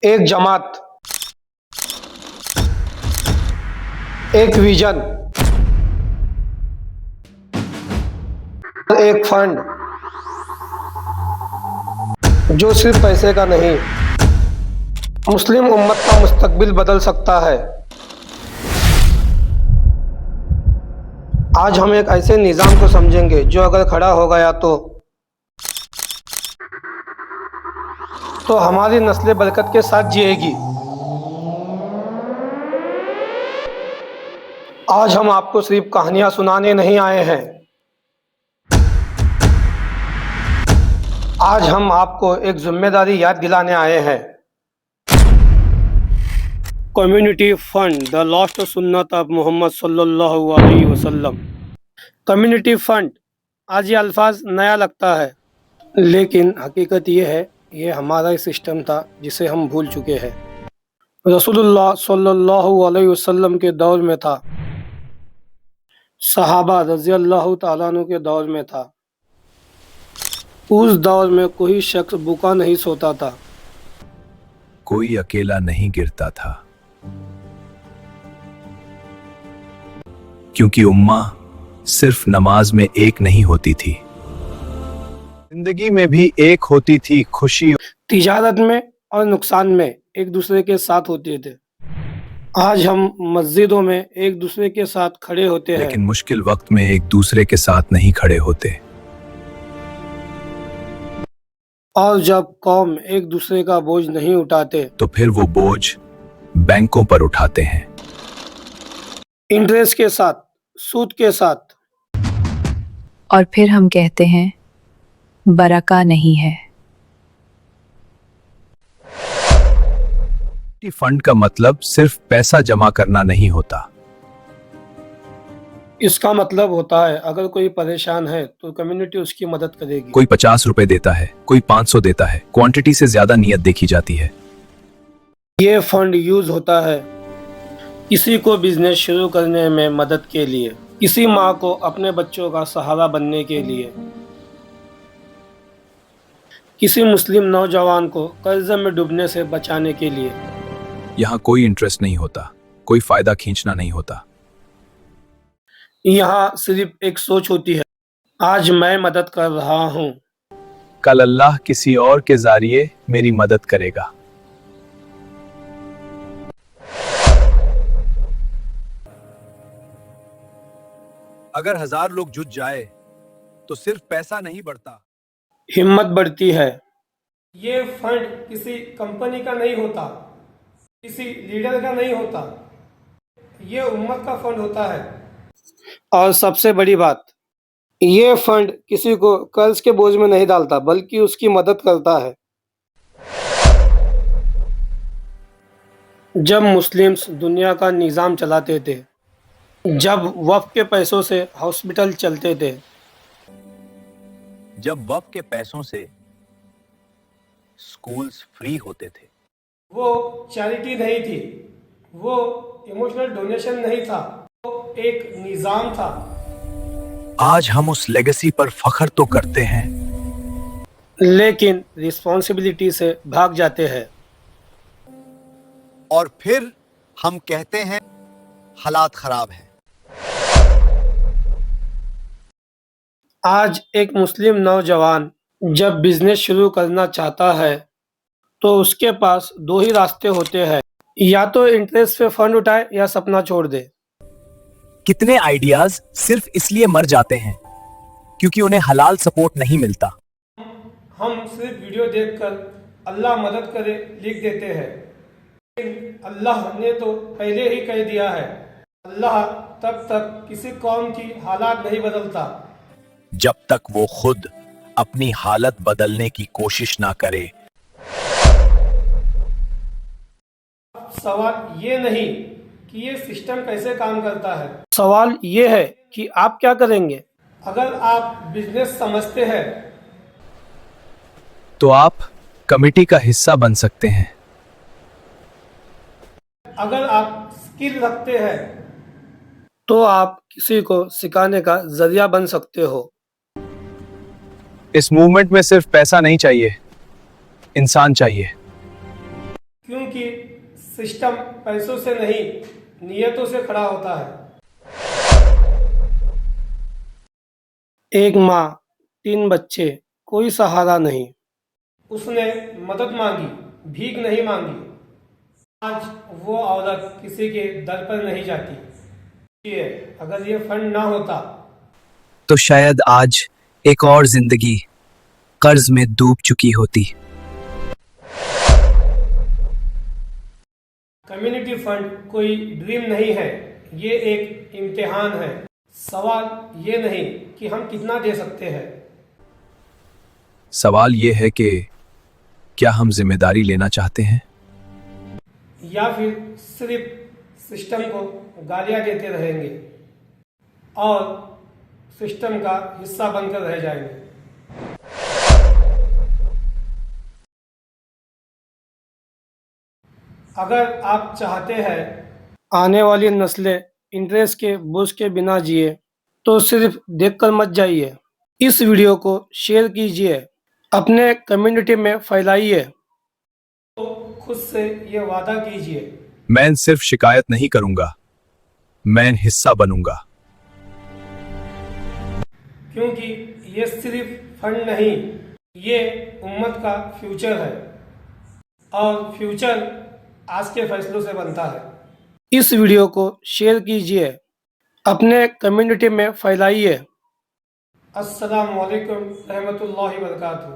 एक जमात, एक विजन, एक फंड जो सिर्फ पैसे का नहीं, मुस्लिम उम्मत का मुस्तकबिल बदल सकता है। आज हम एक ऐसे निज़ाम को समझेंगे जो अगर खड़ा हो गया तो हमारी नस्लें बरकत के साथ जिएगी। आज हम आपको सिर्फ कहानियां सुनाने नहीं आए हैं, आज हम आपको एक जिम्मेदारी याद दिलाने आए हैं। कम्युनिटी फंड, द लॉस्ट सुन्नत ऑफ मोहम्मद सल्लल्लाहु अलैहि वसल्लम। कम्युनिटी फंड, आज ये अल्फाज नया लगता है, लेकिन हकीकत ये है, ये हमारा सिस्टम था जिसे हम भूल चुके हैं। रसूलुल्लाह सल्लल्लाहु अलैहि वसल्लम के दौर में था, सहाबा रज़ी अल्लाह तआला अन्हु के दौर में था। उस दौर में कोई शख्स भूखा नहीं सोता था, कोई अकेला नहीं गिरता था, क्योंकि उम्मा सिर्फ नमाज में एक नहीं होती थी, जिंदगी में भी एक होती थी। खुशी तिजारत में और नुकसान में एक दूसरे के साथ होते थे। आज हम मस्जिदों में एक दूसरे के साथ खड़े होते हैं, लेकिन मुश्किल वक्त में एक दूसरे के साथ नहीं खड़े होते। और जब कौम एक दूसरे का बोझ नहीं उठाते तो फिर वो बोझ बैंकों पर उठाते हैं, इंटरेस्ट के साथ, सूद के साथ। और फिर हम कहते हैं बरका नहीं है। फंड का मतलब सिर्फ पैसा जमा करना नहीं होता। इसका मतलब होता है अगर कोई परेशान है तो कम्युनिटी उसकी मदद करेगी। कोई 50 रुपए देता है, कोई 500 देता है, क्वांटिटी से ज्यादा नियत देखी जाती है। ये फंड यूज होता है किसी को बिजनेस शुरू करने में मदद के लिए, किसी माँ को अपने बच्चों का सहारा बनने के लिए, किसी मुस्लिम नौजवान को कर्ज में डूबने से बचाने के लिए। यहाँ कोई इंटरेस्ट नहीं होता, कोई फायदा खींचना नहीं होता। यहाँ सिर्फ एक सोच होती है, आज मैं मदद कर रहा हूँ, कल अल्लाह किसी और के जरिए मेरी मदद करेगा। अगर 1000 लोग जुट जाए तो सिर्फ पैसा नहीं बढ़ता, हिम्मत बढ़ती है। ये फंड किसी कंपनी का नहीं होता, किसी लीडर का नहीं होता, ये उम्मत का फंड होता है। और सबसे बड़ी बात, ये फंड किसी को कर्ज के बोझ में नहीं डालता, बल्कि उसकी मदद करता है। जब मुस्लिम्स दुनिया का निज़ाम चलाते थे, जब वक्फ के पैसों से हॉस्पिटल चलते थे, जब वक्फ के पैसों से स्कूल्स फ्री होते थे, वो चैरिटी नहीं थी, वो इमोशनल डोनेशन नहीं था, वो एक निज़ाम था। आज हम उस लेगेसी पर फख्र तो करते हैं, लेकिन रिस्पॉन्सिबिलिटी से भाग जाते हैं। और फिर हम कहते हैं हालात खराब हैं। आज एक मुस्लिम नौजवान जब बिजनेस शुरू करना चाहता है तो उसके पास दो ही रास्ते होते हैं, या तो इंटरेस्ट पे फंड उठाए या सपना छोड़ दे। कितने आइडियाज सिर्फ इसलिए मर जाते हैं क्योंकि उन्हें हलाल सपोर्ट नहीं मिलता। हम सिर्फ वीडियो देखकर अल्लाह मदद करे लिख देते हैं, लेकिन अल्लाह ने तो पहले ही कह दिया है, अल्लाह तब तक किसी कौम की हालात नहीं बदलता जब तक वो खुद अपनी हालत बदलने की कोशिश ना करे। सवाल ये नहीं कि ये सिस्टम कैसे काम करता है, सवाल ये है कि आप क्या करेंगे। अगर आप बिजनेस समझते हैं तो आप कमेटी का हिस्सा बन सकते हैं। अगर आप स्किल रखते हैं तो आप किसी को सिखाने का जरिया बन सकते हो। इस मूवमेंट में सिर्फ पैसा नहीं चाहिए, इंसान चाहिए। क्योंकि सिस्टम पैसों से नहीं नियतों से खड़ा होता है। एक माँ, 3 बच्चे, कोई सहारा नहीं। उसने मदद मांगी, भीख नहीं मांगी। आज वो औरत किसी के दर पर नहीं जाती। ये अगर ये फंड ना होता तो शायद आज एक और जिंदगी कर्ज में डूब चुकी होती। कम्युनिटी फंड कोई ड्रीम नहीं है, ये एक इम्तिहान है। सवाल ये नहीं कि हम कितना दे सकते हैं, सवाल ये है कि क्या हम जिम्मेदारी लेना चाहते हैं? या फिर सिर्फ सिस्टम को गालियां देते रहेंगे और सिस्टम का हिस्सा बनकर रह जाएंगे। अगर आप चाहते हैं आने वाली नस्लें इंटरेस्ट के बोझ के बिना जिए तो सिर्फ देखकर मत जाइए। इस वीडियो को शेयर कीजिए, अपने कम्युनिटी में फैलाइए, तो खुद से ये वादा कीजिए। मैं सिर्फ शिकायत नहीं करूंगा, मैं हिस्सा बनूंगा। क्योंकि ये सिर्फ फंड नहीं, ये उम्मत का फ्यूचर है और फ्यूचर आज के फैसलों से बनता है। इस वीडियो को शेयर कीजिए, अपने कम्युनिटी में फैलाइए। अस्सलाम वालेकुम रहमतुल्लाहि व बरकातहू।